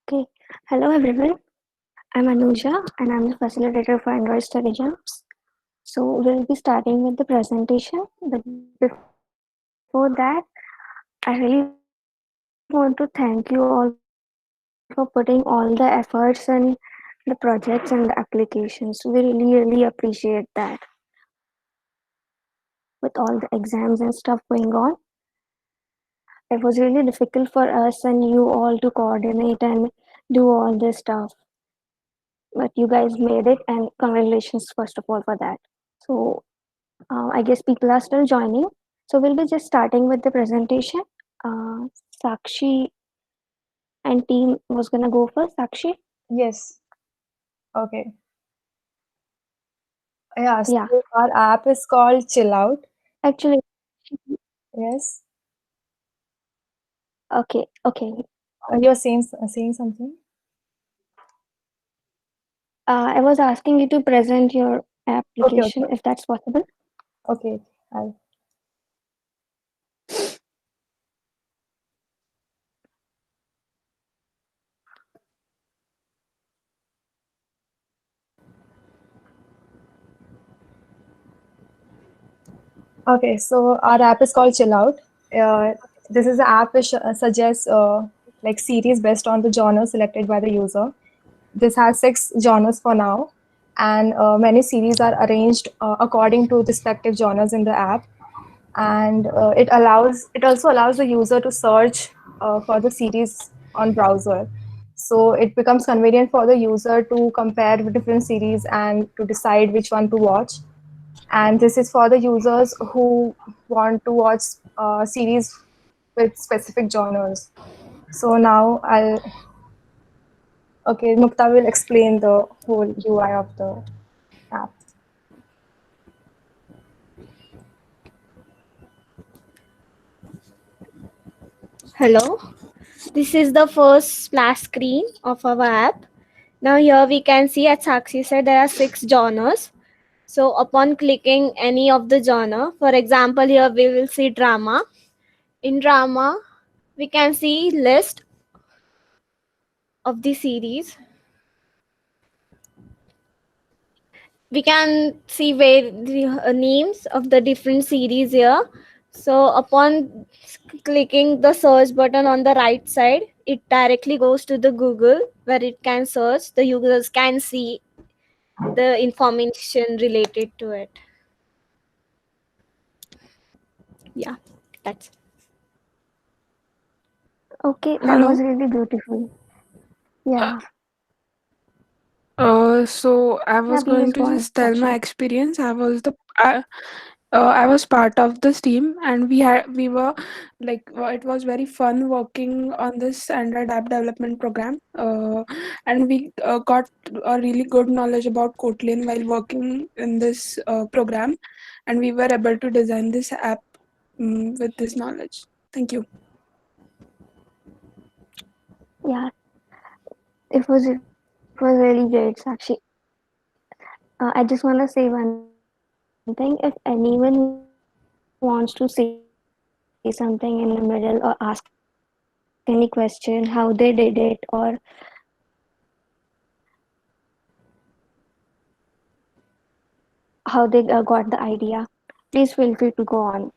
Okay. Hello everyone. I'm Anuja and I'm the facilitator for Android Study Jobs. So we'll be starting with the presentation. But before that, I really want to thank you all for putting all the efforts and the projects and the applications. We really appreciate that. With all the exams and stuff going on, it was really difficult for us and you all to coordinate and do all this stuff. But you guys made it, and congratulations first of all for that. So I guess people are still joining. So we'll be just starting with the presentation. uh, Sakshi and team was gonna go first. Sakshi. Yes. Okay. Yeah, Yeah, so our app is called Chill Out. actually. Yes. Okay. You're saying something? I was asking you to present your Okay, application okay. if that's possible. Okay. I'll, okay, so our app is called Chill Out. Uh, this is an app which suggests like series based on the genre selected by the user. This has six genres for now, and many series are arranged according to respective genres in the app. And it also allows the user to search for the series on browser, so it becomes convenient for the user to compare different series and to decide which one to watch. And this is for the users who want to watch series with specific genres. So now I'll okay, Mukta will explain the whole UI of the app. Hello, this is the first splash screen of our app. Now here we can see, as Sakshi said, there are six genres. So upon clicking any of the genre, for example, here we will see drama. In drama, we can see list of the series. We can see where the names of the different series here. So upon clicking the search button on the right side, it directly goes to the Google where it can search. The users can see the information related to it. Yeah, that's Okay, that was Hello. really beautiful. Yeah, So I was yeah. going Please to go on, just tell my Sakshi. experience. I was part of this team, and we were it was very fun working on this Android app development program. And we got a really good knowledge about Kotlin while working in this program, and we were able to design this app with this knowledge. Thank you. Yeah, it was really great, Sakshi. I just want to say one thing. If anyone wants to say something in the middle or ask any question, how they did it, or how they got the idea, please feel free to go on.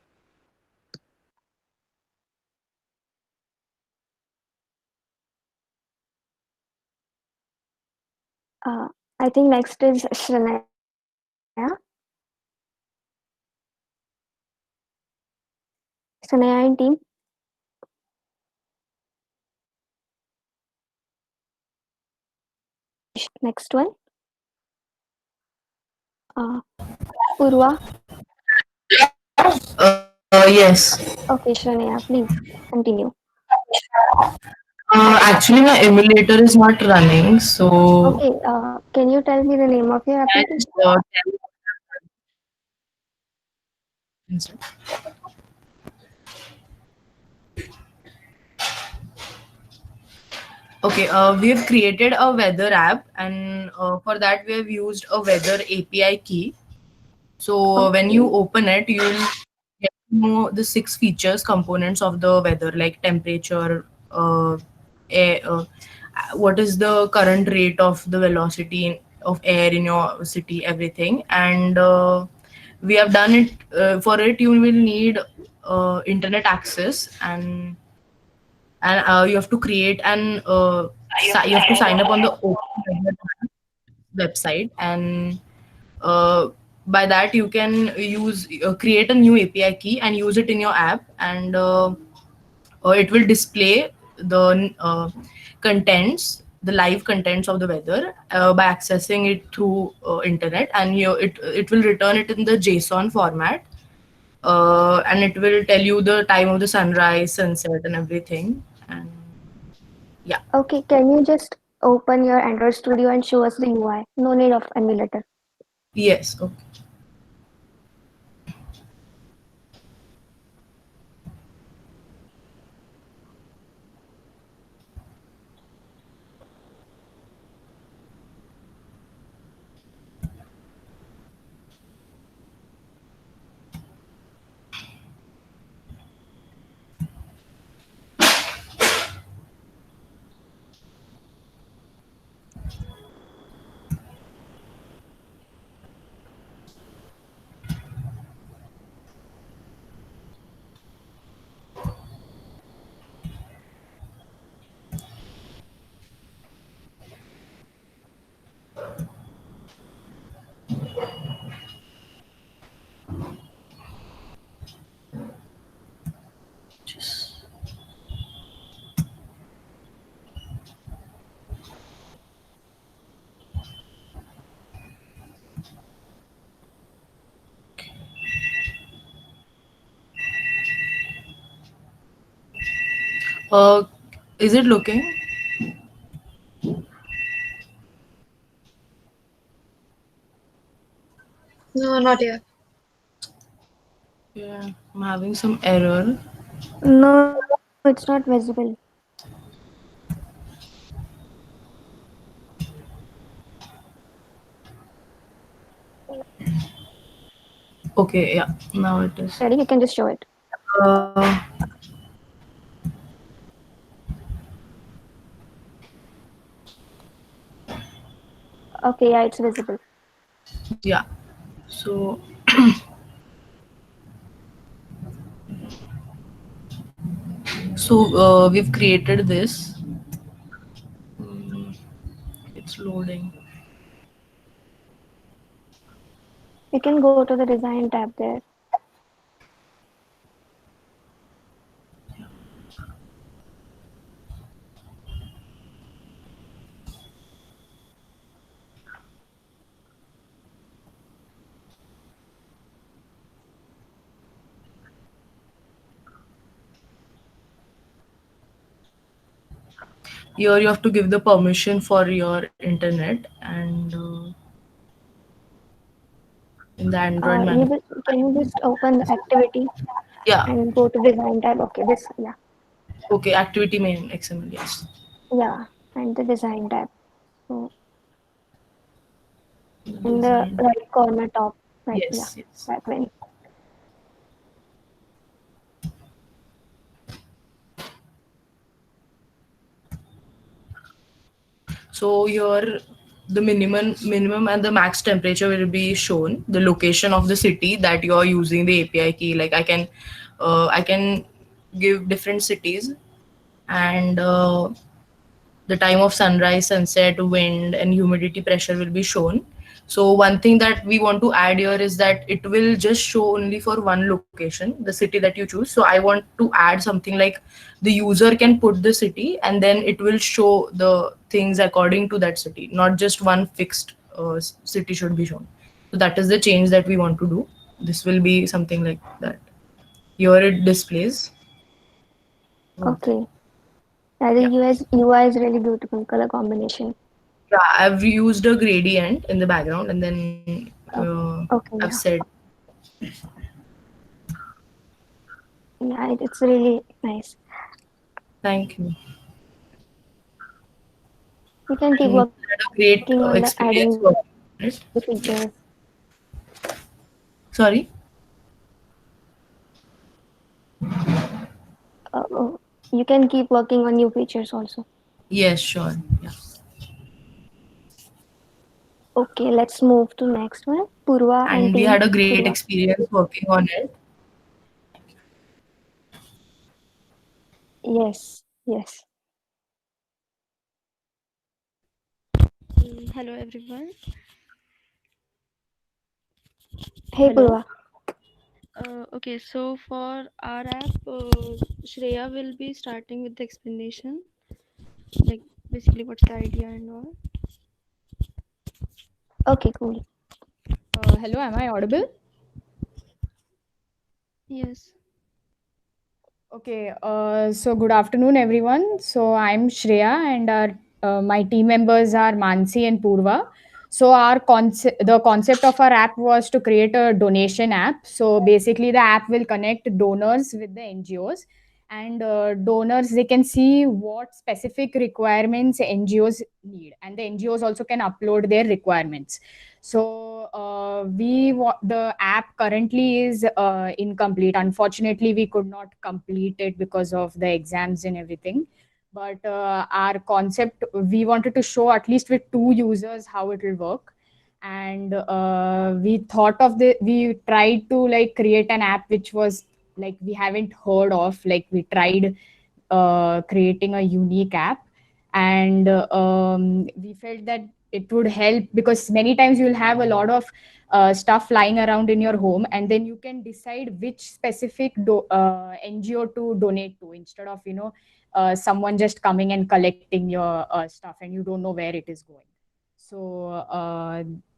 I think next is Shranaya. Shranaya and team. Next one. Uh, Purva. Yes. Okay, Shranaya, please continue. Actually, my emulator is not running, so Okay, can you tell me the name of your I application? just okay. We have created a weather app, and for that we have used a weather API key. So when you Okay, open it, you'll get to know the six features components of the weather, like temperature, air, what is the current rate of the velocity of air in your city, everything. And we have done it. For it you will need internet access, and you have to create an you have to sign up on the Open Weather website, and uh, by that you can use create a new API key and use it in your app, and it will display the contents, the live contents of the weather by accessing it through internet, and it will return it in the JSON format, and it will tell you the time of the sunrise, sunset, and everything. And yeah. Okay, can you just open your Android Studio and show us the UI? No need of emulator. Yes. Okay. Uh, is it looking? No, not yet. Yeah, I'm having some error. No, it's not visible. Okay, yeah, now it is. Ready? You can just show it. Uh, Okay, yeah, it's visible. yeah. So, we've created this. Mm, it's loading. You can go to the design tab there. Here you have to give the permission for your internet, and in the Android menu. Can you just open the activity Yeah. and go to design tab? Okay, this, yeah, Okay. Activity main XML. Yes. yeah, and the design tab. So in the Design. right corner top, right, yeah, Yes. Yes. that one. So here the minimum and the max temperature will be shown. The location of the city that you're using the API key. Like I can give different cities, and the time of sunrise, sunset, wind, and humidity pressure will be shown. So one thing that we want to add here is that it will just show only for one location, the city that you choose. So I want to add something like the user can put the city, and then it will show the things according to that city, not just one fixed city should be shown. So that is the change that we want to do. This will be something like that. Here it displays. Okay, yeah, the Yeah. UI is really beautiful color combination. Yeah, I've used a gradient in the background, and then Okay, I've yeah, said yeah, it's really nice. thank you. You can keep And working had a on the great adding experience working on it. features. Sorry. You can keep working on new features also. Yes, sure. Yeah. Okay, let's move to next one. Purva and And we team. had a great Purva. experience working on it. Yes, yes. Hello everyone. Hey Hello. Purva. Okay, so for our app, Shreya will be starting with the explanation, like basically what's the idea and all. Okay, cool. Hello, am I audible? Yes. Okay, so good afternoon, everyone. So I'm Shreya, and my team members are Mansi and Purva. So the concept of our app was to create a donation app. So basically, the app will connect donors with the NGOs, and donors they can see what specific requirements NGOs need, and the NGOs also can upload their requirements. So the app currently is incomplete. Unfortunately, we could not complete it because of the exams and everything. But our concept, we wanted to show at least with two users how it will work. And we tried to like create an app which was like we haven't heard of. Like we tried creating a unique app, and we felt that it would help because many times you'll have a lot of stuff lying around in your home, and then you can decide which specific NGO to donate to instead of someone just coming and collecting your stuff and you don't know where it is going. So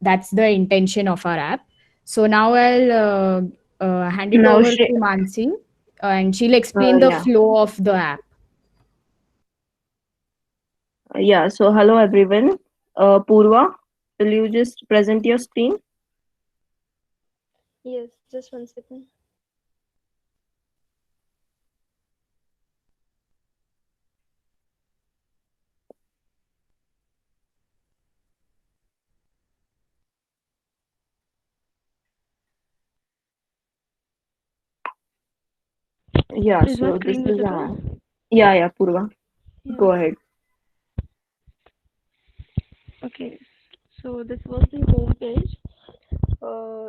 that's the intention of our app. So now I'll hand it Now, over to Mansi, and she'll explain the yeah, flow of the app. yeah. So, hello everyone. Purva, will you just present your screen? Yes, just 1 second. Yeah. Is my So this screen is visible? yeah, Purva. Yeah. Go ahead. Okay. So this was the home page.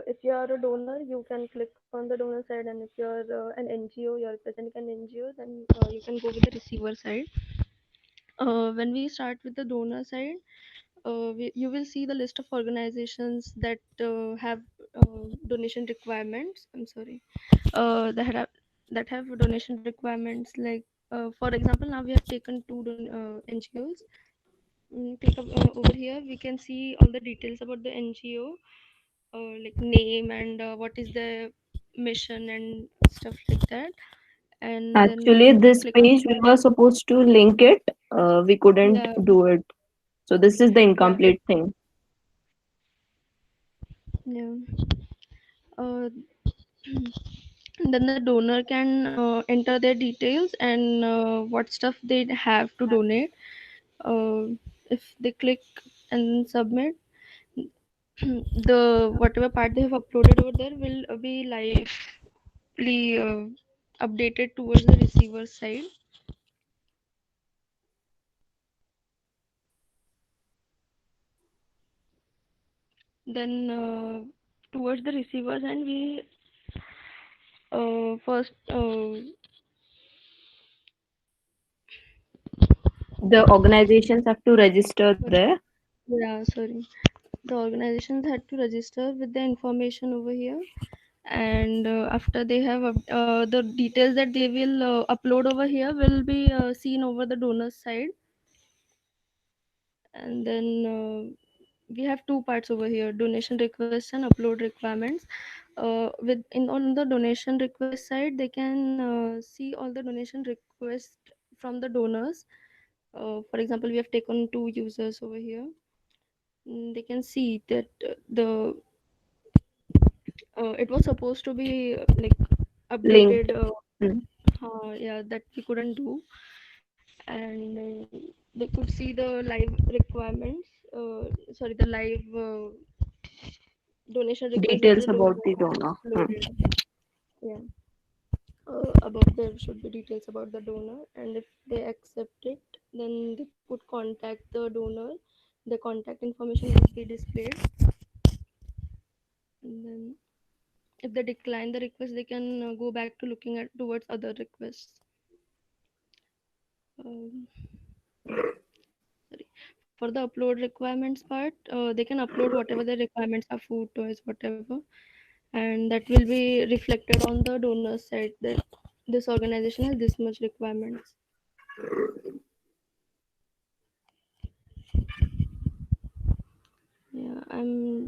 If you are a donor, you can click on the donor side, and if you're an NGO, you're representing an NGO, then you can go with the receiver side. When we start with the donor side, you will see the list of organizations that have donation requirements. I'm sorry, that have donation requirements. Like for example, now we have taken two NGOs. Click up, over here, we can see all the details about the NGO, like name and what is the mission and stuff like that. And then Actually, this click on page we were supposed to link it. We couldn't yeah, do it. So this is the yeah, incomplete thing. yeah. Uh, then the donor can enter their details and what stuff they have to donate. uh, if they click and submit, the whatever part they have uploaded over there will be lively updated towards the receiver side. Then towards the receivers, and we first The organizations have to register there. yeah, sorry, the organizations had to register with the information over here. And after they have the details that they will upload over here will be seen over the donor side. And then we have two parts over here: donation requests and upload requirements. With in on the donation request side, they can see all the donation requests from the donors. For example, we have taken two users over here. They can see that the it was supposed to be like Linked. updated. Hmm. Yeah, that we couldn't do. And they could see the live requirements. Sorry, the live donation request that Details the donor about the donor. Hmm. uploaded. Yeah. About there should be details about the donor, and if they accept it, then they could contact the donor. The contact information will be displayed, and then if they decline the request, they can go back to looking at towards other requests. Um, Sorry. For the upload requirements part, they can upload whatever the requirements are, food, toys, whatever, and that will be reflected on the donor side that this organization has this much requirements. Yeah, I'm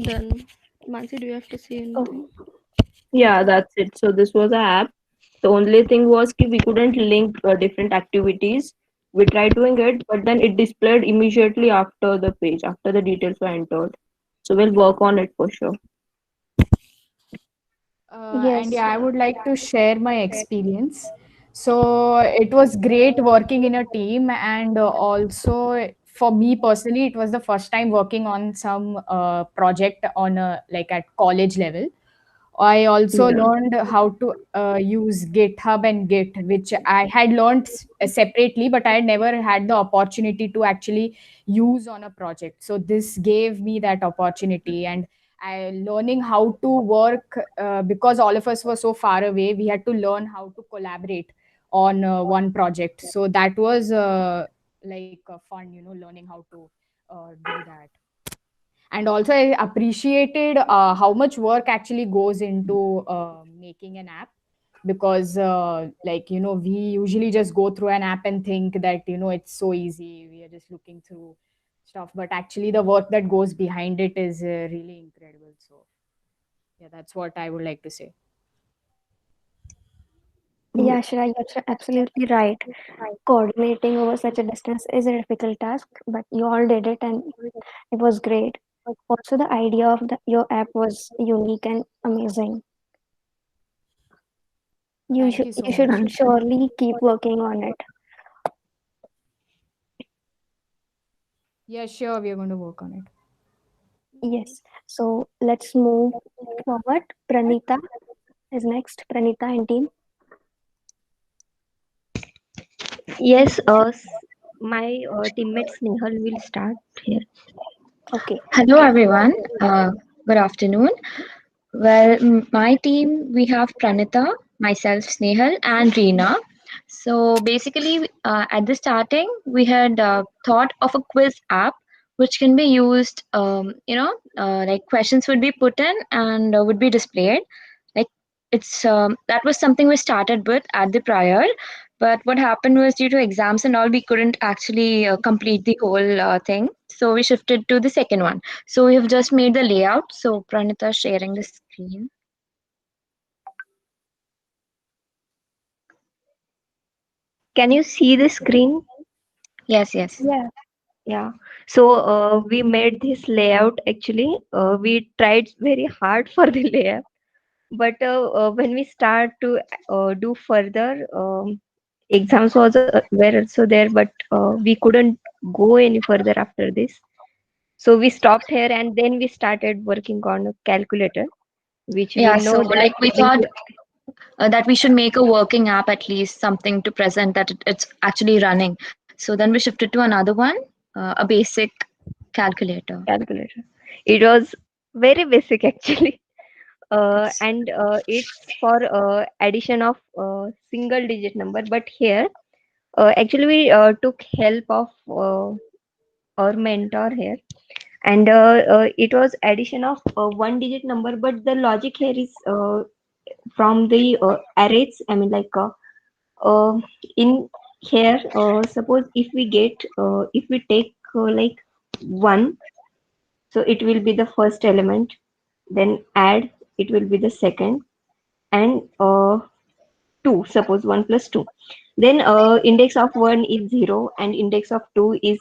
done. Mansi, do you have to say anything? Yeah, that's it. So this was an app. The only thing was we couldn't link different activities. We tried doing it, but then it displayed immediately after the page, after the details were entered. So we'll work on it for sure. And Yes. yeah, I would like to share my experience. So it was great working in a team, and also for me personally, it was the first time working on some project on a, like at college level. I also Yeah. learned how to use GitHub and Git, which I had learned separately, but I had never had the opportunity to actually use on a project. So this gave me that opportunity, and I learning how to work because all of us were so far away. We had to learn how to collaborate on one project. So that was fun, learning how to do that. And also I appreciated how much work actually goes into making an app, because we usually just go through an app and think that it's so easy, we are just looking through stuff, but actually the work that goes behind it is really incredible. So yeah, that's what I would like to say. Yeah, Shreya, you're absolutely right. Coordinating over such a distance is a difficult task, but you all did it and it was great. Also, the idea of your app was unique and amazing. Thank you so You should much. surely keep working on it. Yeah, sure, we are going to work on it. Yes. So let's move forward. Pranita is next. Pranita and team. Yes, my teammate Snehal will start here. Okay. Hello, everyone. Good afternoon. Well, my team, we have Pranita, myself, Snehal, and Reena. So basically, at the starting, we had thought of a quiz app which can be used, like questions would be put in and would be displayed. Like it's that was something we started with at the prior, but what happened was due to exams and all, we couldn't actually complete the whole thing. So we shifted to the second one. So we have just made the layout. So Pranita sharing the screen. Can you see the screen? Yes, yes. Yeah. Yeah. So we made this layout actually. We tried very hard for the layout, but when we start to do further, exams was were also there, but we couldn't go any further after this. So we stopped here and then we started working on a calculator, which we Yeah, know so that like we thought that we should make a working app, at least something to present that it's actually running. So then we shifted to another one, a basic calculator. calculator. It was very basic actually. It's And it's for addition of single digit number, but here actually we took help of our mentor here, and it was addition of one digit number, but the logic here is from the arrays. I mean, like uh, in here, suppose if we get if we take like 1, so it will be the first element, then add, it will be the second, and 2, suppose 1 plus 2, then index of 1 is 0 and index of 2 is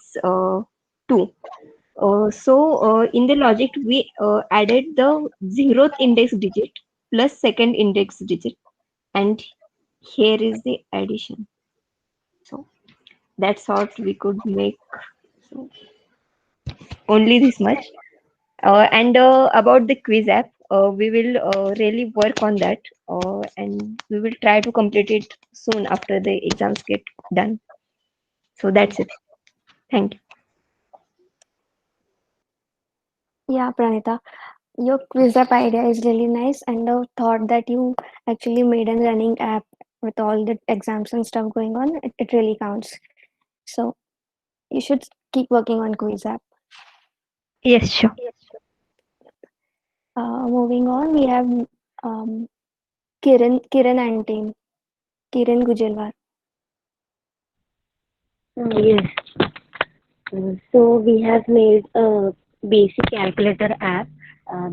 2. So in the logic we added the 0th index digit plus second index digit, and here is the addition. So that's what we could make. So only this much. And about the quiz app, we will really work on that, and we will try to complete it soon after the exams get done. So that's it. Thank you. Yeah, Pranita, your quiz app idea is really nice, and the thought that you actually made a running app with all the exams and stuff going on, it really counts. So you should keep working on quiz app. Yes, sure. Moving on, we have Kiran and team. Kiran Gujelwar. Yes. So we have made a basic calculator app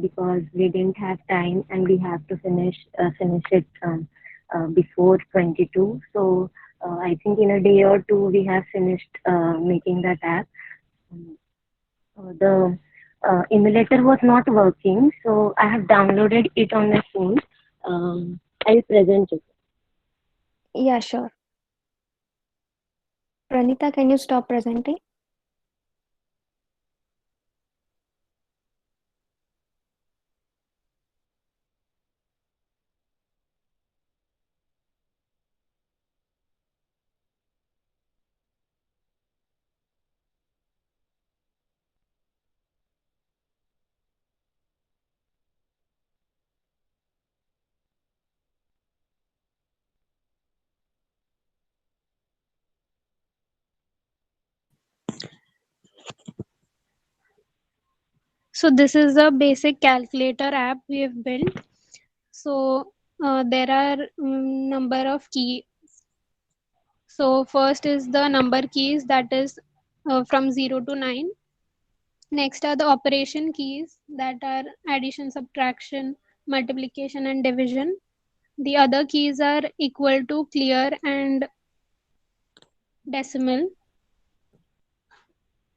because we didn't have time and we have to finish it before 22. So I think in a day or two we have finished making that app. The emulator was not working, so I have downloaded it on my phone. I'll present it. Yeah, sure. Pranita, can you stop presenting? So this is a basic calculator app we have built. So there are number of keys. So first is the number keys, that is from 0 to 9. Next are the operation keys, that are addition, subtraction, multiplication and division. The other keys are equal to, clear and decimal.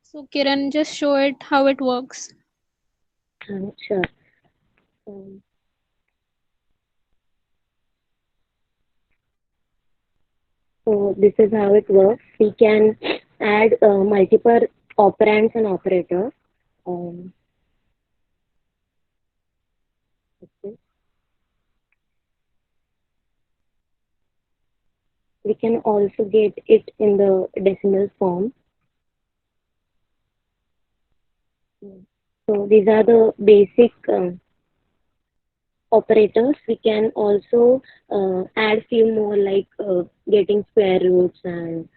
So Kiran, just show it how it works. Sure. Um, So this is how it works. We can add multiple operands and operators. Um, okay. We can also get it in the decimal form. So these are the basic operators. We can also add few more like getting square roots and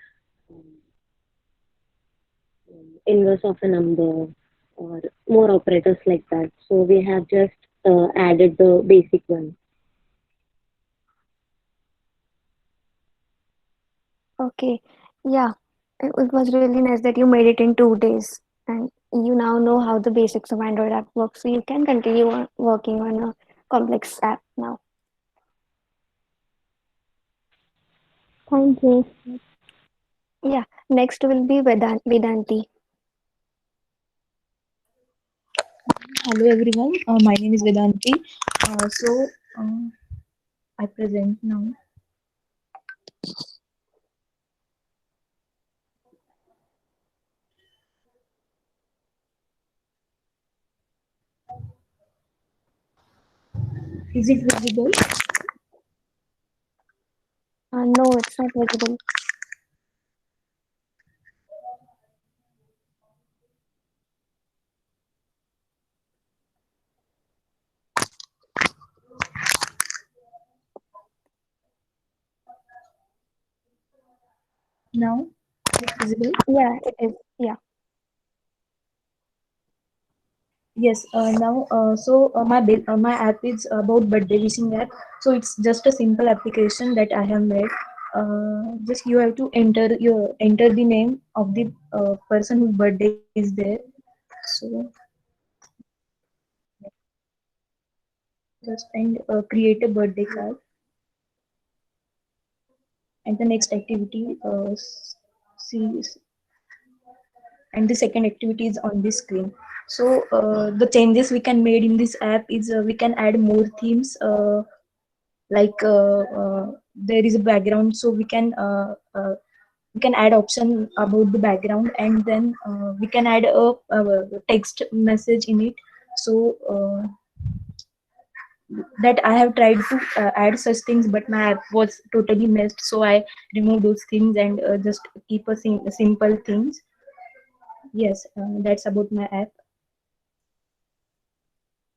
inverse of a number or more operators like that. So we have just added the basic one. Okay. Yeah, it was really nice that you made it in 2 days, and you now know how the basics of Android app works, so you can continue working on a complex app now. Thank you. Yeah, next will be Vedanti. Hello everyone, my name is Vedanti. I present now. Is it visible? No, it's not visible. Now, is it visible? Yeah, it is. Yeah. Yes. Now, my app is about birthday wishing app. So it's just a simple application that I have made. Just you have to enter the name of the person whose birthday is there. So just create a birthday card. And the next activity see and the second activity is on this screen. So the changes we can made in this app is we can add more themes there is a background, so we can add option about the background, and then we can add a text message in it. So that I have tried to add such things, but my app was totally messed. So I removed those things and just keep a simple things. Yes, that's about my app.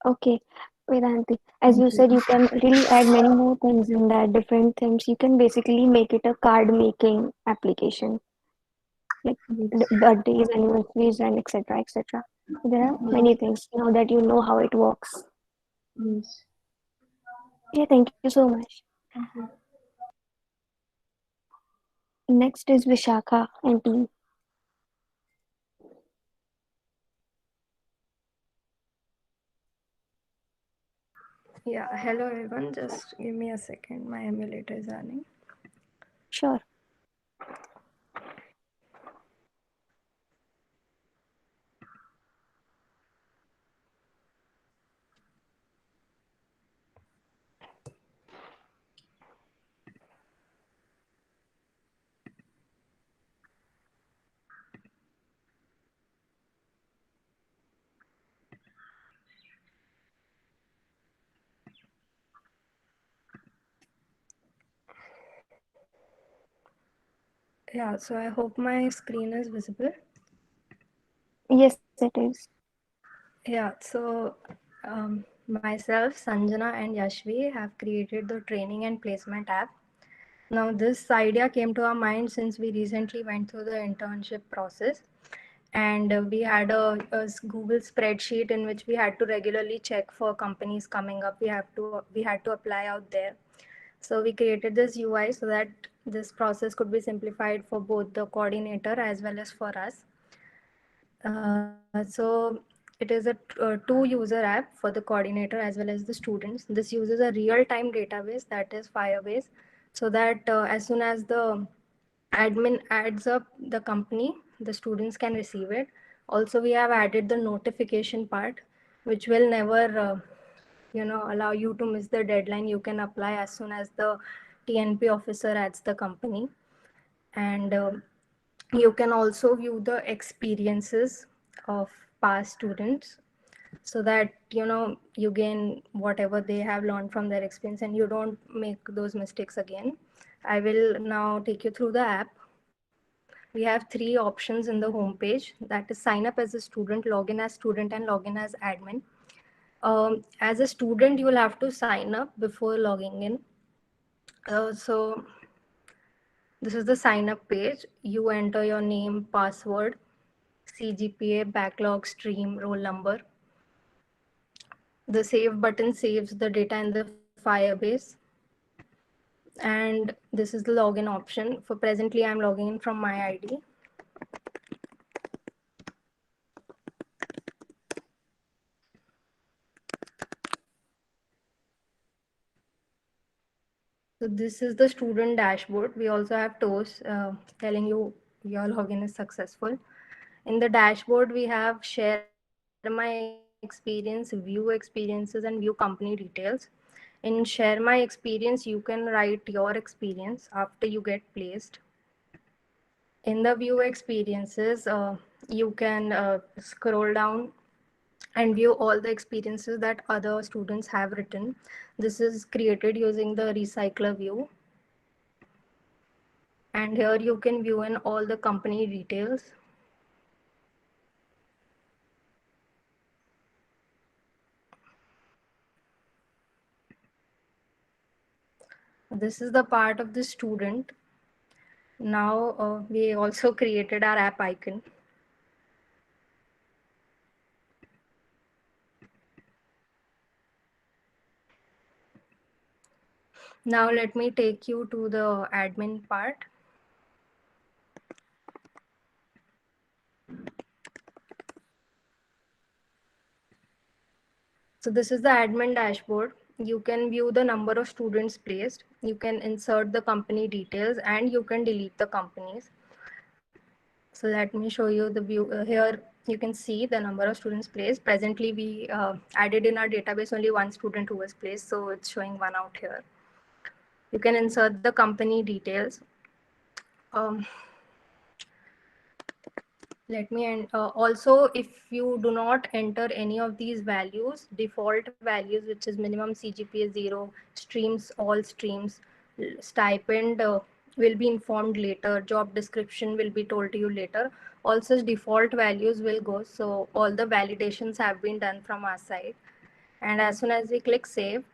Okay, Vedanti, as Thank you said, you. you can really add many more things in that, different things. You can basically make it a card making application, like Yes. birthdays, anniversaries, and etc. etc. There are Yes. many things now that you know how it works. Yes. Yeah, thank you so much. Thank you. Next is Vishakha and team. Yeah, hello everyone. Just give me a second. My emulator is running. Sure. Yeah, so I hope my screen is visible. Yes, it is. Yeah, so myself, Sanjana, and Yashvi have created the training and placement app. Now, this idea came to our mind since we recently went through the internship process, and we had a Google spreadsheet in which we had to regularly check for companies coming up. We had to apply out there. So we created this UI so that this process could be simplified for both the coordinator as well as for us. So it is a two-user app for the coordinator as well as the students. This uses a real-time database, that is Firebase, so that as soon as the admin adds up the company, the students can receive it. Also, we have added the notification part, which will never allow you to miss the deadline. You can apply as soon as the TNP officer adds the company. And you can also view the experiences of past students, so that you gain whatever they have learned from their experience and you don't make those mistakes again. I will now take you through the app. We have three options in the home page, that is sign up as a student, login as student, and login as admin. As a student, you will have to sign up before logging in. So this is the sign up page. You enter your name, password, CGPA, backlog, stream, roll number. The save button saves the data in the Firebase. And this is the login option. For presently, I'm logging in from my ID. So this is the student dashboard. We also have TOS telling you your login is successful. In the dashboard, we have share my experience, view experiences, and view company details. In share my experience, you can write your experience after you get placed. In the view experiences, you can scroll down and view all the experiences that other students have written. This is created using the recycler view. And here you can view in all the company details. This is the part of the student. Now we also created our app icon. Now let me take you to the admin part. So this is the admin dashboard. You can view the number of students placed. You can insert the company details and you can delete the companies. So let me show you the view. Here you can see the number of students placed. Presently we added in our database only one student who was placed. So it's showing one out here. You can insert the company details. Um, Let me end. Also, if you do not enter any of these values, default values, which is minimum CGPA 0, streams, all streams, stipend will be informed later, job description will be told to you later. Also, default values will go. So all the validations have been done from our side. And as soon as we click save,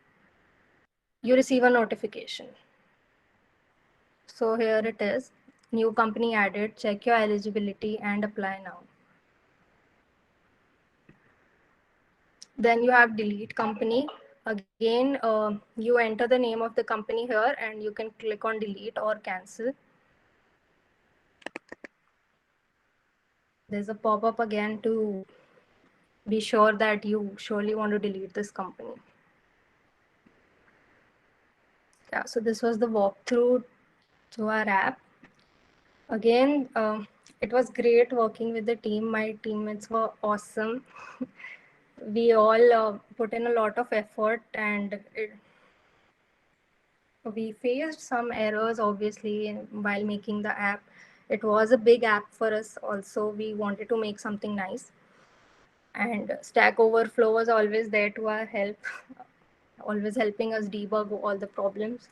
you receive a notification. So here it is, new company added, check your eligibility and apply now. Then you have delete company. Again, you enter the name of the company here and you can click on delete or cancel. There's a pop-up again to be sure that you surely want to delete this company. Yeah, so this was the walkthrough to our app. Again, it was great working with the team. My teammates were awesome. We all put in a lot of effort, and we faced some errors obviously while making the app. It was a big app for us also. We wanted to make something nice, and Stack Overflow was always there to our help, always helping us debug all the problems.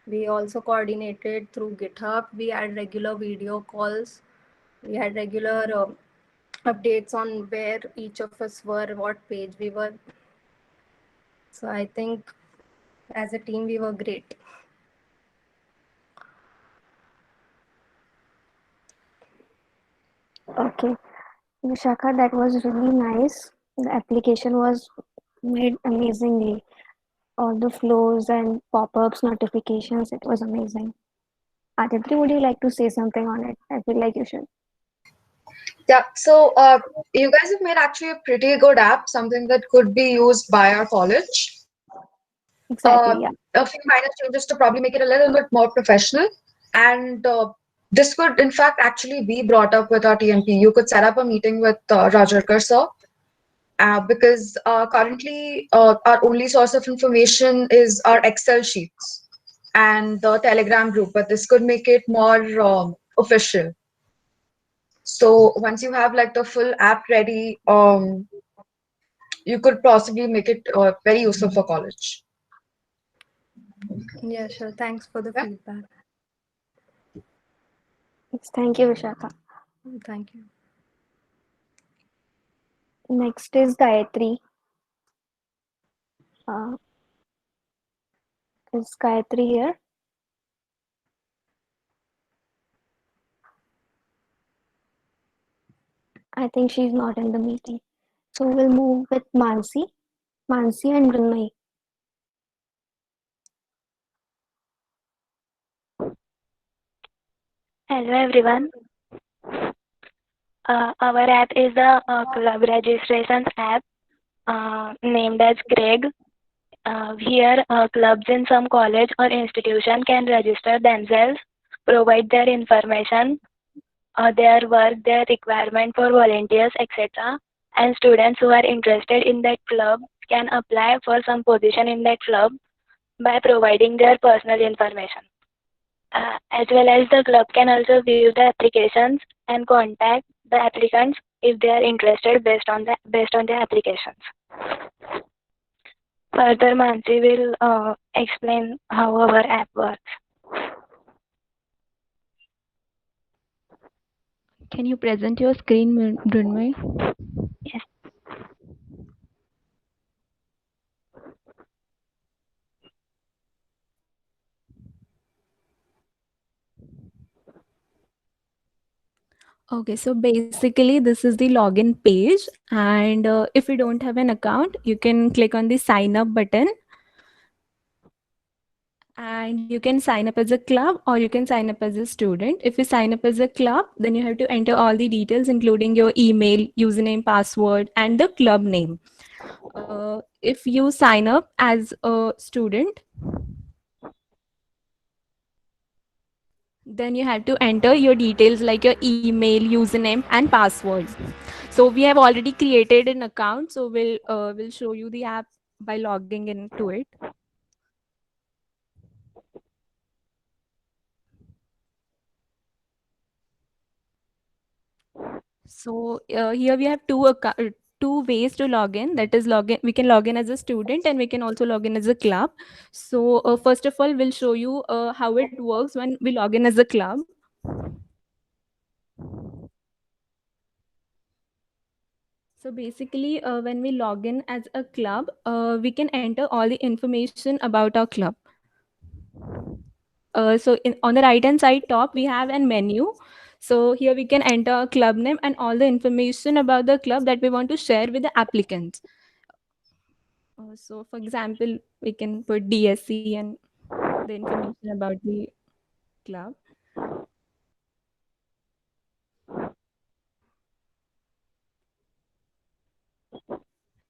We also coordinated through GitHub. We had regular video calls. We had regular updates on where each of us were, what page we were. So I think as a team, we were great. Okay, Vishakha, that was really nice. The application was made amazingly. All the flows and pop-ups, notifications, it was amazing. Aditri, would you like to say something on it? I feel like you should. Yeah, so you guys have made actually a pretty good app, something that could be used by our college. Exactly, yeah. A few minor changes to probably make it a little bit more professional. And this could, in fact, actually be brought up with our TMP. You could set up a meeting with Rajarkar sir, because currently our only source of information is our Excel sheets and the Telegram group, but this could make it more official. So once you have like the full app ready, you could possibly make it very useful for college. Yeah, sure. Thanks for the feedback. Yes, thank you, Vishakha. Thank you. Next is Gayatri. Is Gayatri here? I think she's not in the meeting. So we'll move with Mansi. Mansi and Mrunmay. Hello everyone. Our app is the club registrations app named as Greg. Here, clubs in some college or institution can register themselves, provide their information, their work, their requirement for volunteers, etc. And students who are interested in that club can apply for some position in that club by providing their personal information. As well as the club can also view the applications and contact the applicants if they are interested based on the applications. Further, Mansi will explain how our app works. Can you present your screen, Brunmay? Yes. Okay, so basically this is the login page, and if you don't have an account, you can click on the sign up button, and you can sign up as a club or you can sign up as a student. If you sign up as a club, then you have to enter all the details, including your email, username, password, and the club name. If you sign up as a student, then you have to enter your details like your email, username, and password. So we have already created an account, so we'll show you the app by logging into it. So here we have two ways to log in. That is login. We can log in as a student and we can also log in as a club. So first of all, we'll show you how it works when we log in as a club. So basically, when we log in as a club, we can enter all the information about our club. On the right hand side top, we have a menu. So here we can enter a club name and all the information about the club that we want to share with the applicants. So for example, we can put DSC and the information about the club.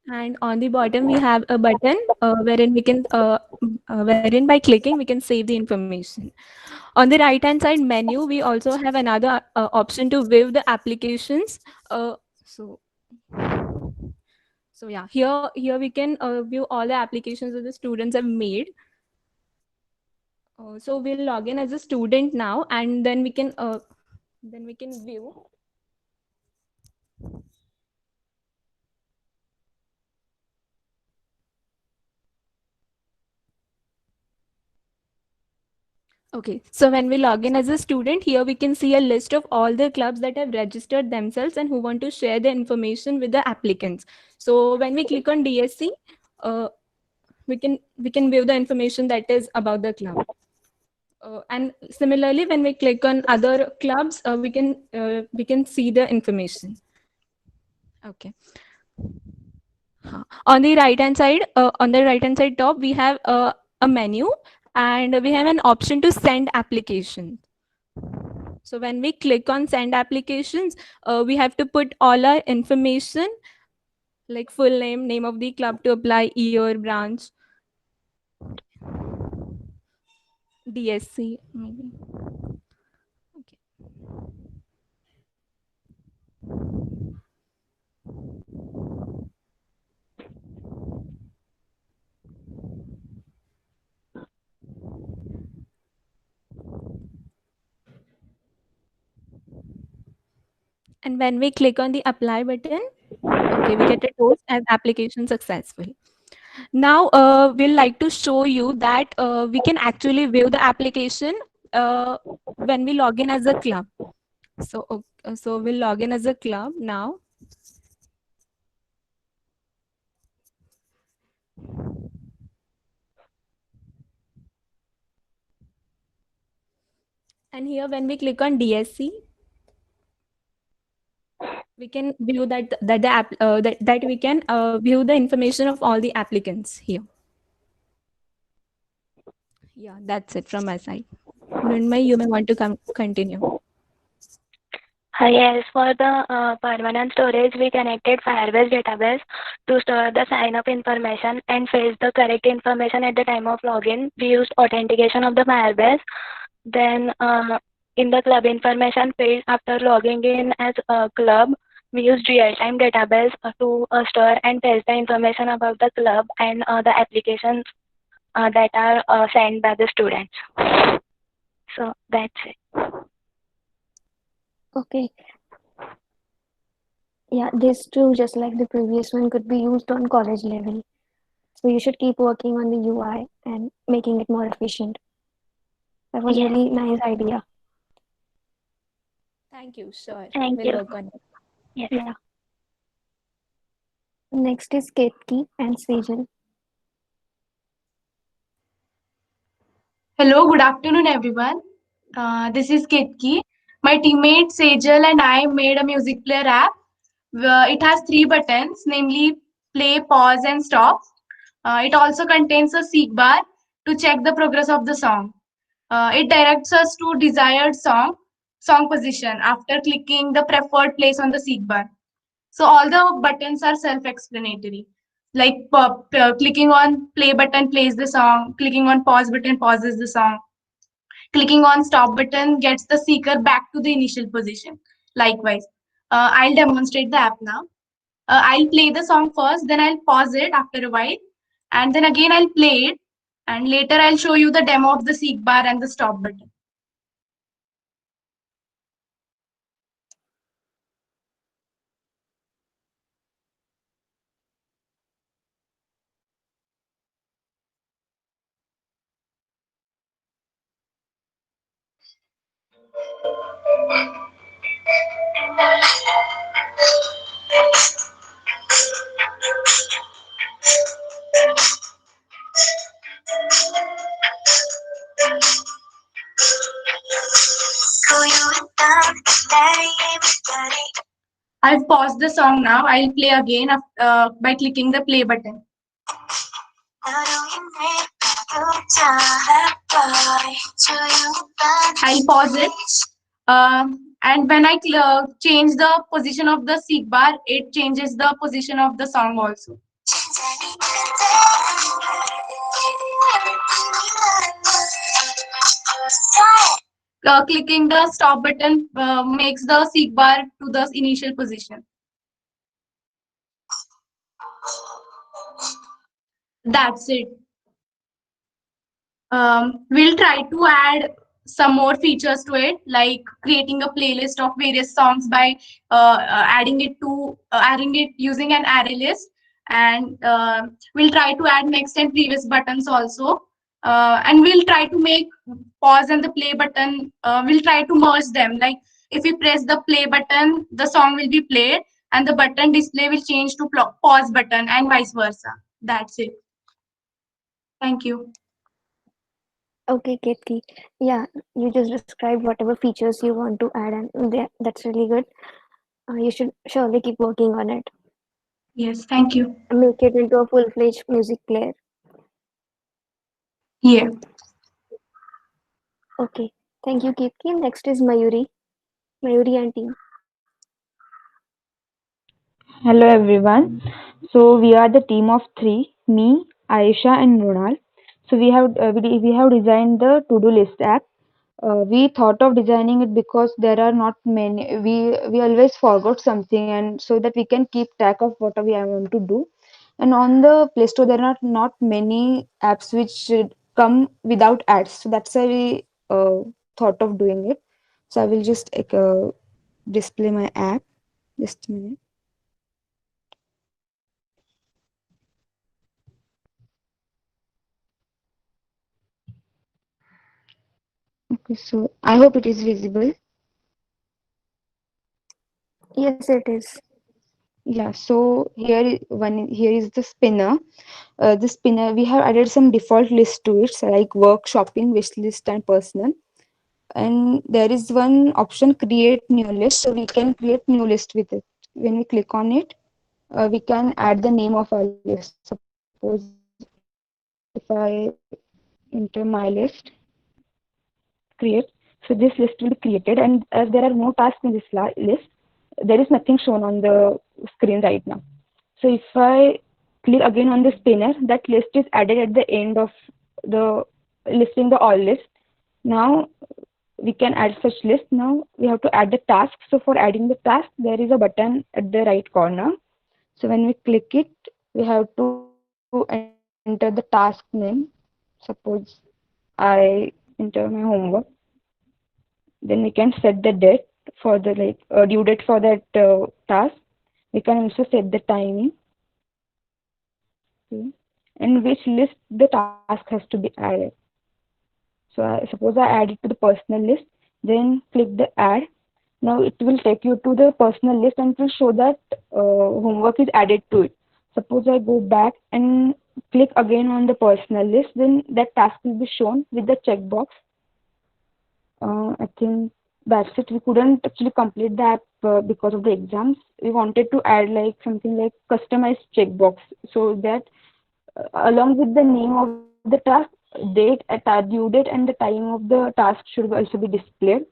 And on the bottom, we have a button wherein by clicking, we can save the information. On the right hand side menu, we also have another option to view the applications. So yeah, here we can view all the applications that the students have made. So we'll log in as a student now, and then we can view. Okay, so when we log in as a student, here we can see a list of all the clubs that have registered themselves and who want to share the information with the applicants. So when we click on DSC, we can view the information that is about the club. And similarly, when we click on other clubs, we can see the information. Okay. On the right hand side top, we have a menu, and we have an option to send application. So when we click on send applications, we have to put all our information like full name of the club to apply, year, branch, DSC maybe. Okay. And when we click on the apply button, okay, we get a toast as application successful. Now we'll like to show you that we can actually view the application when we log in as a club. So we'll log in as a club now. And here when we click on DSC, we can view that we can view the information of all the applicants here. Yeah, that's it from my side. Mrunmayee, you may want to continue. Yes, for the permanent storage, we connected Firebase database to store the sign-up information and fetch the correct information at the time of login. We used authentication of the Firebase. Then in the club information field, after logging in as a club, we used real-time database to store and fetch the information about the club and the applications that are sent by the students. So that's it. Okay. Yeah, this too, just like the previous one, could be used on college level. So you should keep working on the UI and making it more efficient. That was Yes. really nice idea. Thank you. Sure. Thank We'll you. work on it. Yes. Yeah. Next is Ketki and Sejal. Hello, good afternoon, everyone. This is Ketki. My teammate Sejal and I made a music player app. It has 3 buttons, namely play, pause, and stop. It also contains a seek bar to check the progress of the song. It directs us to desired song position after clicking the preferred place on the seek bar. So all the buttons are self-explanatory. Like clicking on play button plays the song, clicking on pause button pauses the song, clicking on stop button gets the seeker back to the initial position. Likewise, I'll demonstrate the app now. I'll play the song first, then I'll pause it after a while, and then again I'll play it, and later I'll show you the demo of the seek bar and the stop button. I've paused the song now. I'll play again by clicking the play button. I'll pause it. And when I change the position of the seek bar, it changes the position of the song also. Clicking the stop button makes the seek bar to the initial position. That's it. We'll try to add some more features to it, like creating a playlist of various songs by adding it using an array list, and we'll try to add next and previous buttons also, and we'll try to make pause and the play button. We'll try to merge them. Like if we press the play button, the song will be played, and the button display will change to pause button, and vice versa. That's it. Thank you. Okay, Ketki. Yeah, you just described whatever features you want to add, and that's really good. You should surely keep working on it. Yes, thank you. Make it into a full-fledged music player. Yeah. Okay, thank you, Ketki. Next is Mayuri. Mayuri and team. Hello everyone. So we are the team of three: me, Aisha, and Mrunal. So we have designed the to-do list app. We thought of designing it because there are not many. We always forgot something, and so that we can keep track of what we want to do. And on the Play Store, there are not many apps which should come without ads. So that's why we thought of doing it. So I will just display my app. Just a minute. Okay, so I hope it is visible. Yes, it is. Yeah, so here is the spinner. The spinner, we have added some default list to it, so like work, shopping, wish list, and personal. And there is one option, create new list. So we can create new list with it. When we click on it, we can add the name of our list. Suppose if I enter my list, create. So this list will be created, and as there are no tasks in this list, there is nothing shown on the screen right now. So if I click again on the spinner, that list is added at the end of the listing the all list. Now we can add such list. Now we have to add the task. So for adding the task, there is a button at the right corner. So when we click it, we have to enter the task name. Suppose I enter my homework. Then we can set the date for the due date for that task. We can also set the timing. Okay. And which list the task has to be added. So suppose I add it to the personal list, then click the add. Now it will take you to the personal list and it will show that homework is added to it. Suppose I go back and click again on the personal list, then that task will be shown with the checkbox. I think that's it. We couldn't actually complete the app because of the exams. We wanted to add like something like customized checkbox so that along with the name of the task, due date, and the time of the task should also be displayed.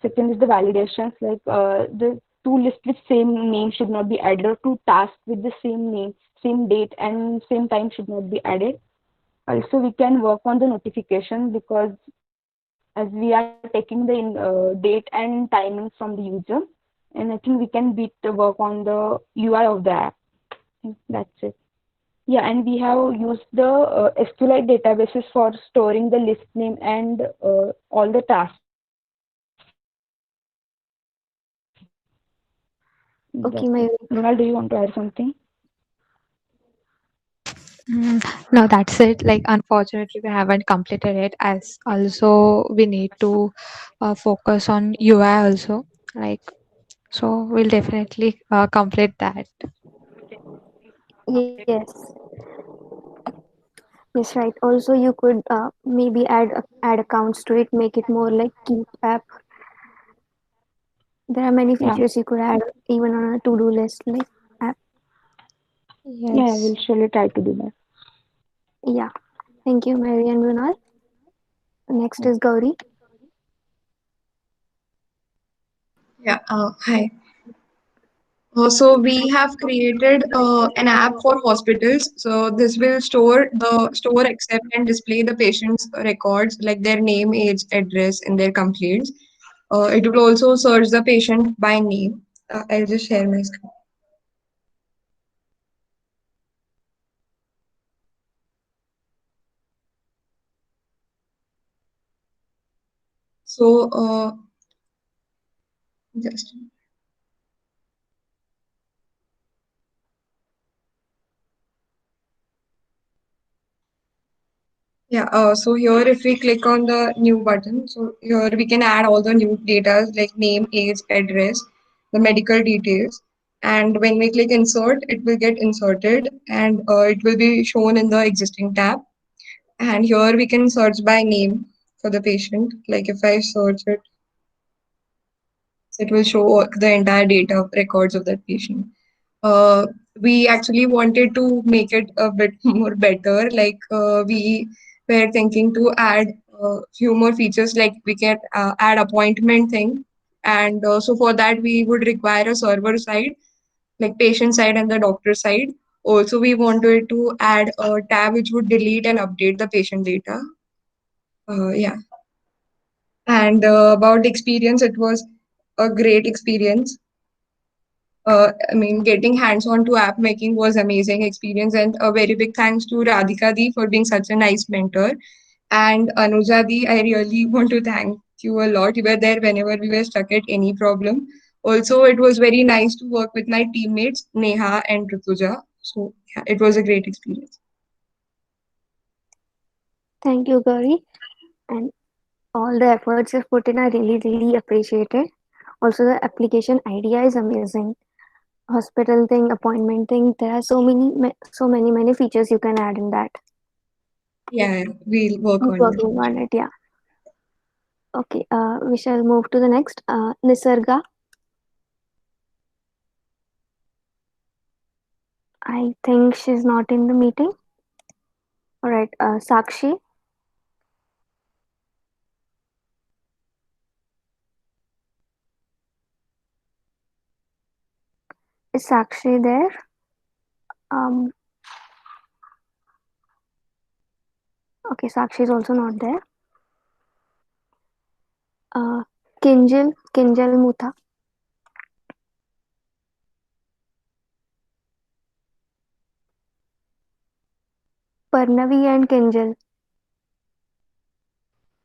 Second is the validations, like the two lists with same name should not be added, or two tasks with the same name, same date, and same time should not be added. Also, we can work on the notification because as we are taking the date and timing from the user, and I think we can work on the UI of the app. I think that's it. Yeah, and we have used the SQLite databases for storing the list name and all the tasks. That's Okay, it. Mayuri. Ronald, do you want to add something? No, that's it. Like, unfortunately, we haven't completed it. As also, we need to focus on UI also. Like, so we'll definitely complete that. Yes. Yes, right. Also, you could maybe add accounts to it, make it more like Keep app. There are many Yeah. features you could add even on a to-do list like app. Yeah, I Yes. will surely try to do that. Yeah. Thank you, Mary and Runal. Next is Gauri. Yeah, hi. So we have created an app for hospitals. So this will store, accept, and display the patient's records like their name, age, address, and their complaints. It will also search the patient by name. I'll just share my screen. So just yeah. So here, if we click on the new button, so here we can add all the new data like name, age, address, the medical details. And when we click insert, it will get inserted and it will be shown in the existing tab. And here we can search by name for the patient. Like if I search it, it will show the entire data records of that patient. Uh, we actually wanted to make it a bit more better. Like we were thinking to add a few more features, like we can add appointment thing. And so for that, we would require a server side, like patient side and the doctor side. Also, we wanted to add a tab which would delete and update the patient data. Yeah. And about the experience, it was a great experience. I mean, getting hands-on to app making was amazing experience, and a very big thanks to Radhika Di for being such a nice mentor. And Anuja Di, I really want to thank you a lot. You were there whenever we were stuck at any problem. Also, it was very nice to work with my teammates Neha and Rituja. So yeah, it was a great experience. Thank you, Gauri. And all the efforts you've put in are really appreciated. Also, the application idea is amazing. Hospital thing, appointment thing. There are so many features you can add in that. Yeah, we'll work Keep on it. working on it. Yeah. Okay. We shall move to the next. Nisarga. I think she's not in the meeting. All right. Sakshi. Is Sakshi there? Um. Okay. Sakshi is also not there. Uh. Kinjal Mutha. Parnavi and Kinjal.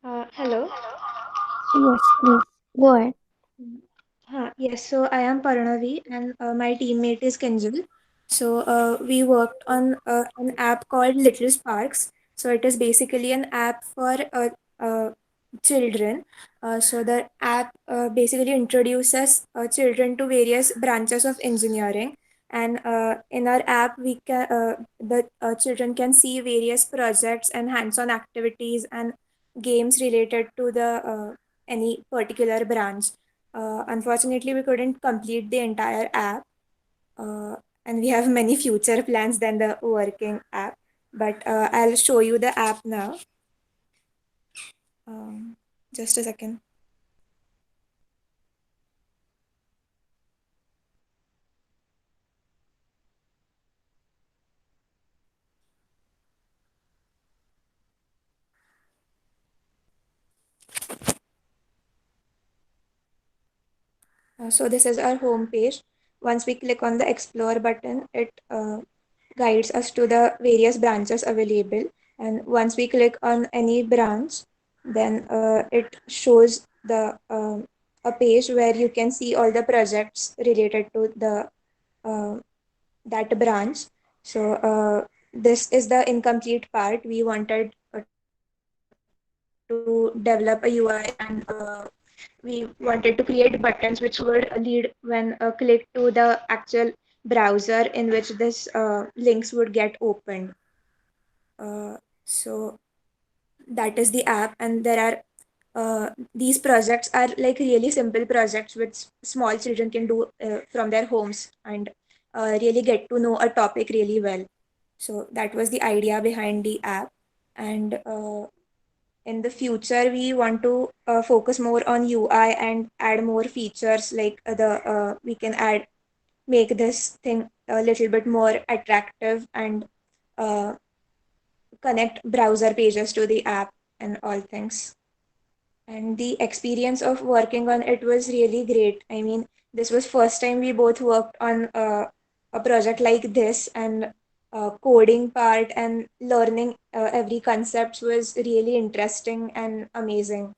Hello. Yes, please. Go ahead. Yes, so I am Parnavi and my teammate is Kinjal. So we worked on an app called Little Sparks. So it is basically an app for children. So the app basically introduces children to various branches of engineering. And in our app, the children can see various projects and hands-on activities and games related to the any particular branch. Unfortunately, we couldn't complete the entire app, and we have many future plans than the working app. But I'll show you the app now. Um, just a second. So this is our home page. Once we click on the explore button, it guides us to the various branches available. And once we click on any branch, then it shows a page where you can see all the projects related to the that branch. So this is the incomplete part. We wanted to develop a UI, and we wanted to create buttons which would lead when click to the actual browser in which this links would get opened. So that is the app, and there are these projects are like really simple projects which small children can do from their homes, and really get to know a topic really well. So that was the idea behind the app. And in the future, we want to focus more on UI and add more features, like we can make this thing a little bit more attractive, and uh, connect browser pages to the app and all things. And the experience of working on it was really great. I mean, this was first time we both worked on a project like this, and coding part and learning every concept was really interesting and amazing.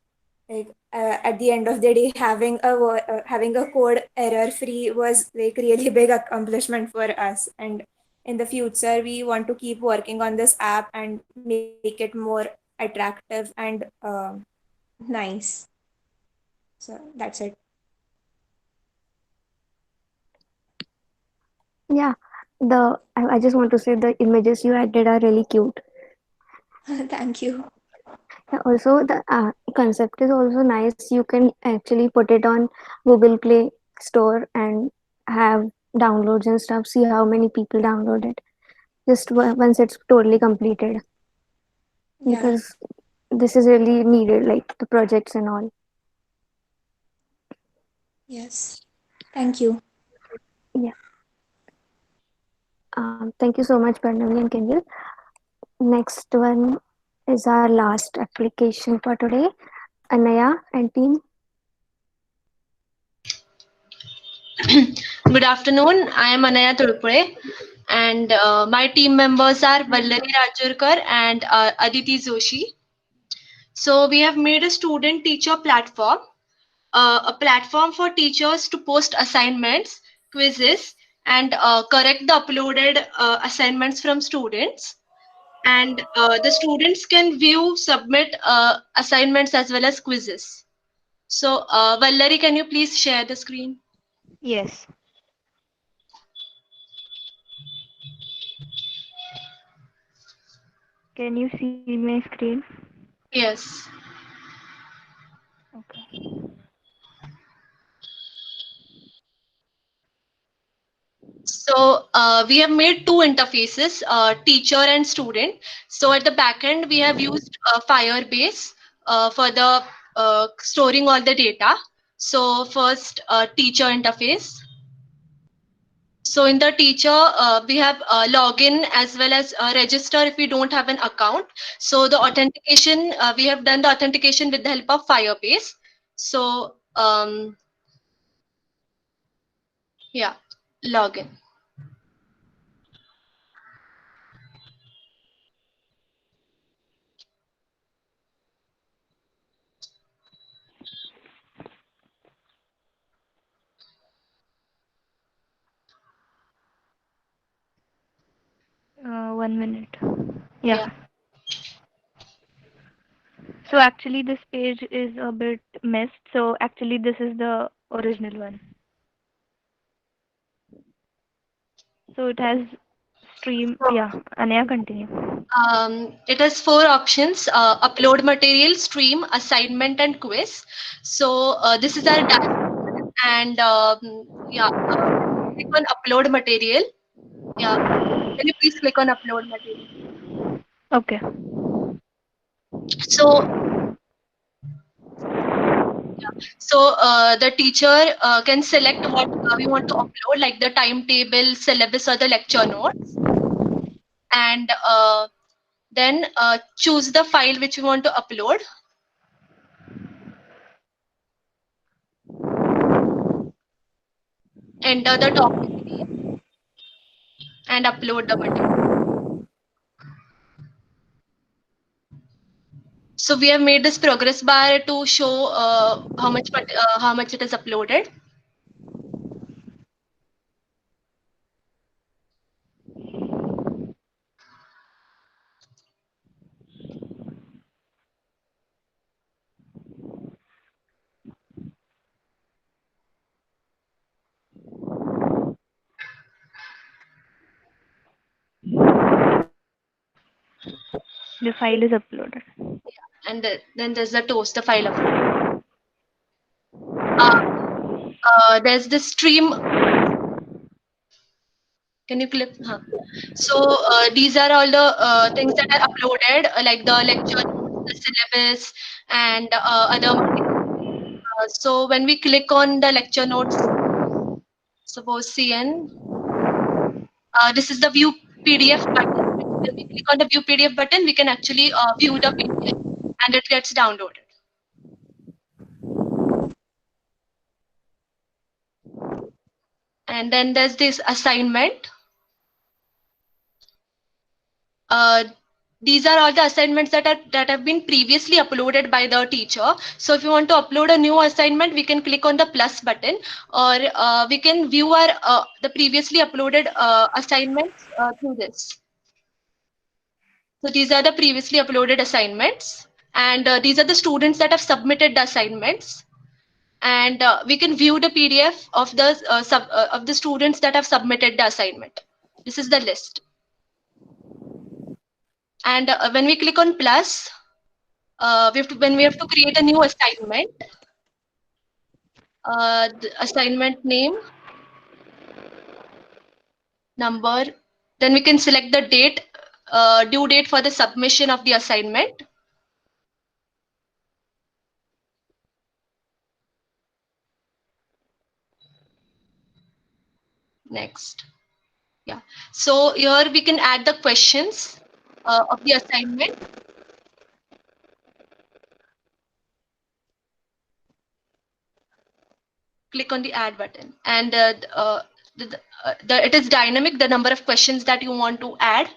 Like at the end of the day, having a code error free was like really big accomplishment for us. And in the future, we want to keep working on this app and make it more attractive and nice. So that's it. Yeah, I just want to say the images you added are really cute. Thank you. Yeah, also, the concept is also nice. You can actually put it on Google Play Store and have downloads and stuff. See how many people download it. Just once it's totally completed, Yeah. because this is really needed, like the projects and all. Yes. Thank you. Yeah. Thank you so much, Parnavi and Kendall. Next one is our last application for today. Anaya and team. Good afternoon. I am Anaya Tulpure, and my team members are Vallari Rajurkar and Aditi Joshi. So we have made a student-teacher platform, a platform for teachers to post assignments, quizzes, and correct the uploaded assignments from students. And the students can view, submit assignments as well as quizzes. So, Vallari, can you please share the screen? Yes. Can you see my screen? Yes. Okay. So we have made two interfaces, teacher and student. So at the back end, we have used Firebase for the storing all the data. So first, teacher interface. So in the teacher, we have login as well as register if we don't have an account. So the authentication, we have done the authentication with the help of Firebase. So yeah, login. One minute. Yeah. So actually this page is a bit missed. So actually this is the original one. So it has stream. Yeah. Anaya, continue. It has four options: upload material, stream, assignment, and quiz. So this is our dashboard, and yeah, click on upload material. Yeah, can you please click on upload material? Okay. So the teacher can select what we want to upload, like the timetable, syllabus, or the lecture notes, and then choose the file which we want to upload. Enter the topic name and upload the material. So we have made this progress bar to show how much it is uploaded. The file is uploaded. And then there's the toaster file upload. There's the stream. Can you click? Huh. So these are all the things that are uploaded, like the lecture notes, the syllabus, and other materials. So when we click on the lecture notes, suppose CN, this is the view PDF button. When we click on the view PDF button, we can actually view the PDF and it gets downloaded. And then there's this assignment. These are all the assignments that have been previously uploaded by the teacher. So if you want to upload a new assignment, we can click on the plus button, or we can view our the previously uploaded assignments through this. So these are the previously uploaded assignments, and these are the students that have submitted the assignments. And we can view the PDF of the students that have submitted the assignment. This is the list. And when we click on plus, when we have to create a new assignment, the assignment name, number, then we can select the date, due date for the submission of the assignment. Next. Yeah. So here we can add the questions of the assignment. Click on the add button, and it is dynamic, the number of questions that you want to add.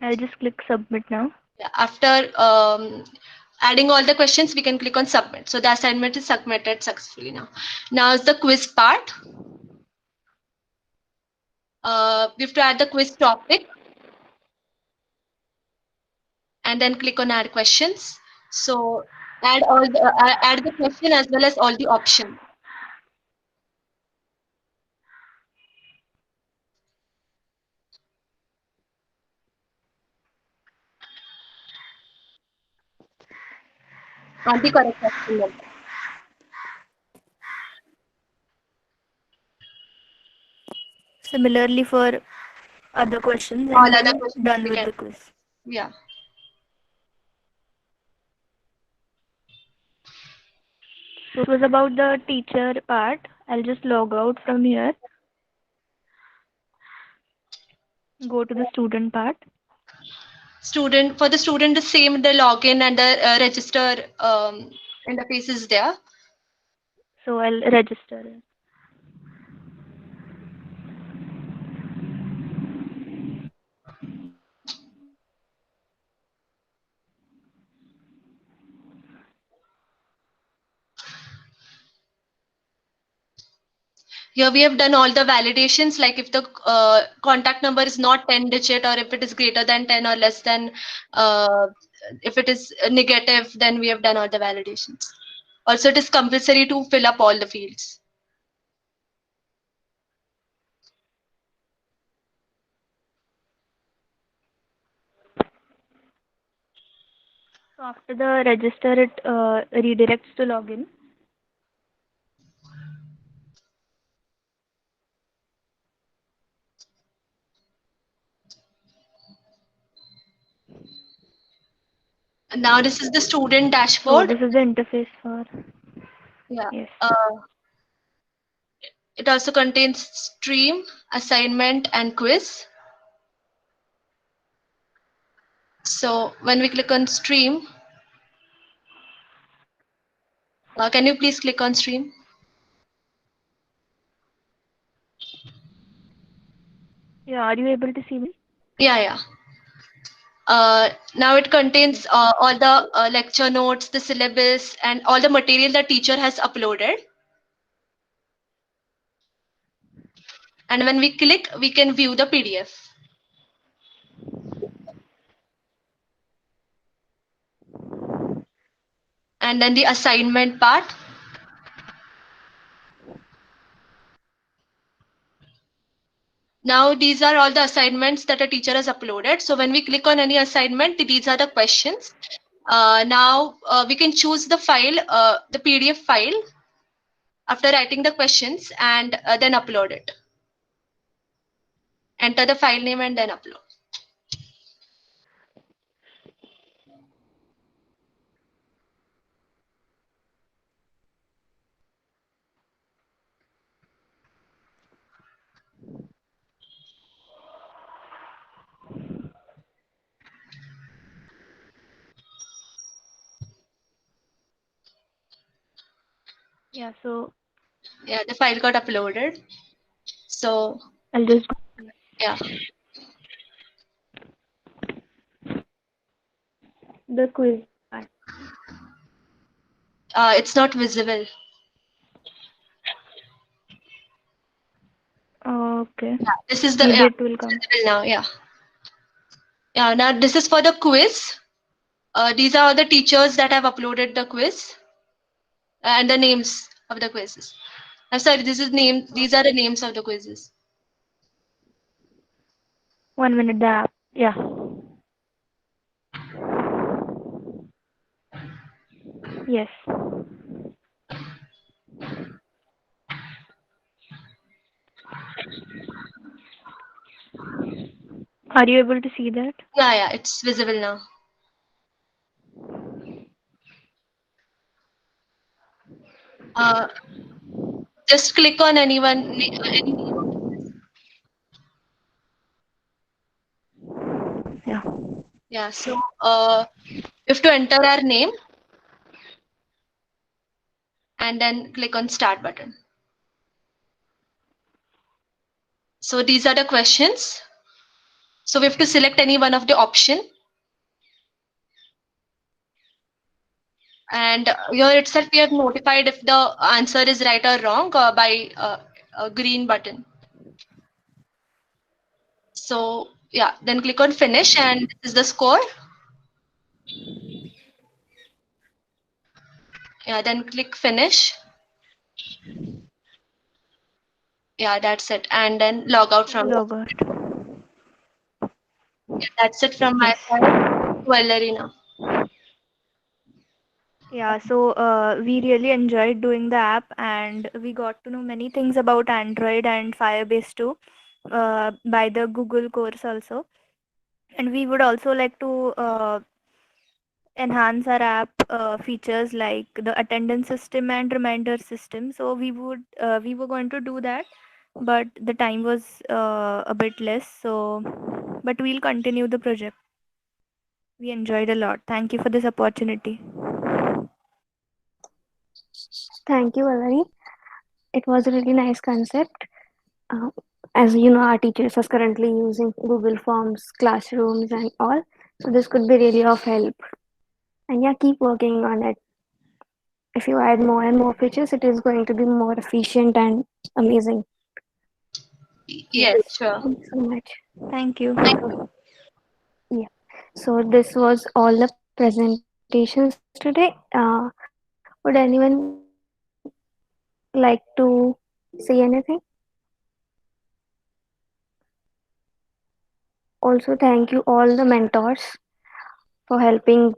I'll just click submit now. Yeah, after adding all the questions, we can click on submit. So the assignment is submitted successfully now. Now is the quiz part. We have to add the quiz topic and then click on add questions. So add the question as well as all the options. And the correct question number. Similarly for other questions, All and other then questions done we with can. the quiz. Yeah. So it was about the teacher part. I'll just log out from here. Go to the student part. For the student, the same, the login and the register interface is there. So I'll register it. Here we have done all the validations, like if the contact number is not 10 digit, or if it is greater than 10 or less than, if it is negative, then we have done all the validations. Also, it is compulsory to fill up all the fields. So after the register, it redirects to login. And now this is the student So dashboard. this is the interface for. Yeah. Yes. It also contains stream, assignment, and quiz. So when we click on stream, can you please click on stream? Yeah, are you able to see me? Yeah. Now it contains all the lecture notes, the syllabus, and all the material the teacher has uploaded. And when we click, we can view the PDF. And then the assignment part. Now these are all the assignments that a teacher has uploaded. So when we click on any assignment, these are the questions. Now we can choose the file, the PDF file after writing the questions, and then upload it. Enter the file name and then upload. Yeah, so Yeah, the file got uploaded. So I'll just yeah, the quiz part. it's not visible. Okay. Yeah, this is the Maybe it will come. visible now. Yeah. Yeah. Now this is for the quiz. These are the teachers that have uploaded the quiz and the names of the quizzes. I'm sorry, this is name. These are the names of the quizzes. 1 minute the app. Yeah. Yes. Are you able to see that? Yeah, yeah, it's visible now. Uh, just click on anyone. Any name of the quiz. Yeah. Yeah. So we have to enter our name and then click on Start button. So these are the questions. So we have to select any one of the option. And here itself we have notified if the answer is right or wrong by a green button. So yeah, then click on finish and this is the score. Yeah, then click finish. Yeah, that's it. And then log out from Log out. Yeah, that's it from my Yes. side. Valerie now. Yeah, so we really enjoyed doing the app and we got to know many things about Android and Firebase too by the Google course also. And we would also like to enhance our app features like the attendance system and reminder system. So we were going to do that, but the time was a bit less. So, but we'll continue the project. We enjoyed a lot. Thank you for this opportunity. Thank you, Valerie. It was a really nice concept. Uh, as you know, our teachers are currently using Google Forms, classrooms, and all. So this could be really of help. And yeah, keep working on it. If you add more and more features, it is going to be more efficient and amazing. Yes, sure. Thank you so much. Thank you. Yeah. So this was all the presentations today. Would anyone like to say anything? Also, thank you all the mentors for helping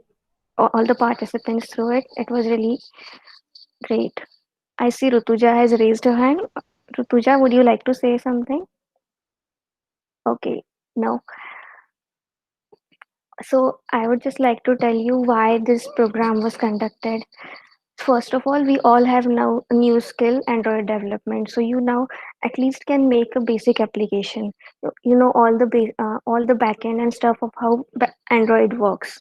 all the participants through it. It was really great. I see Rutuja has raised her hand. Rutuja, would you like to say something? Okay, no. So I would just like to tell you why this program was conducted. First of all, we all have now a new skill, Android development. So you now at least can make a basic application. You know all the backend and stuff of how Android works.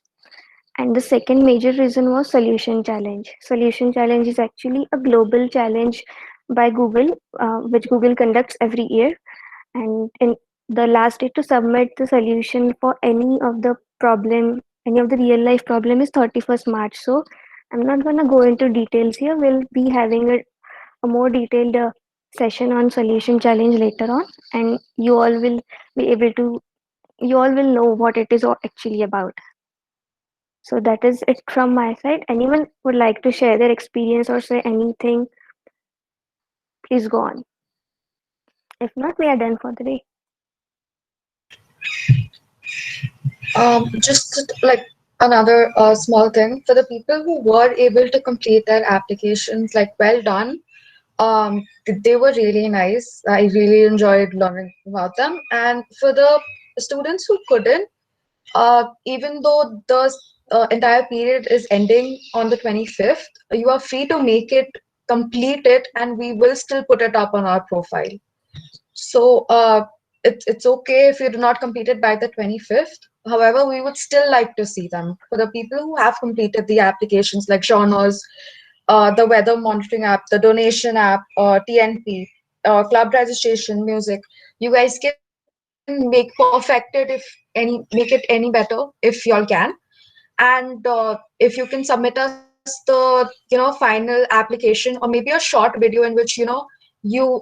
And the second major reason was solution challenge. Solution challenge is actually a global challenge by Google, which Google conducts every year. And in the last date to submit the solution for any of the problem, any of the real life problem is 31st March. So I'm not gonna go into details here. We'll be having a more detailed session on solution challenge later on, and you all will be able to, you all will know what it is actually about. So that is it from my side. Anyone would like to share their experience or say anything, please go on. If not, we are done for the day. Just like another small thing for the people who were able to complete their applications, like well done. They were really nice. I really enjoyed learning about them. And for the students who couldn't, even though the entire period is ending on the 25th, you are free to make it, complete it, and we will still put it up on our profile. So it's okay if you do not complete it by the 25th. However, we would still like to see them. For the people who have completed the applications like genres, the weather monitoring app, the donation app, TNP, club registration, music, you guys can make perfect it if make it any better if y'all can. And if you can submit us the final application, or maybe a short video in which you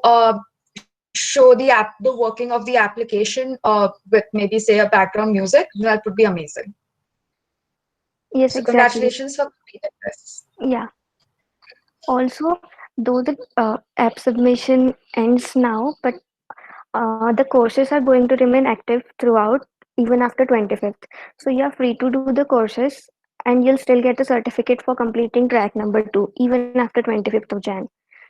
show the working of the application with maybe say a background music, that would be amazing. Yes, So exactly. congratulations for completing this. Yeah. Also, though the app submission ends now, but the courses are going to remain active throughout, even after 25th. So you are free to do the courses and you'll still get the certificate for completing track number 2, even after 25th of Jan.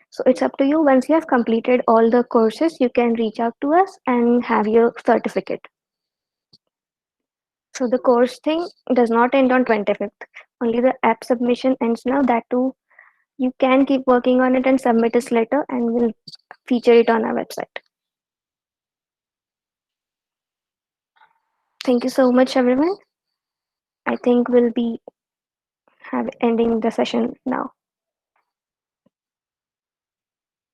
So it's up to you. Once you have completed all the courses, you can reach out to us and have your certificate. So the course thing does not end on 25th. Only the app submission ends now. That too, you can keep working on it and submit us later, and we'll feature it on our website. Thank you so much, everyone. I think we'll be ending the session now.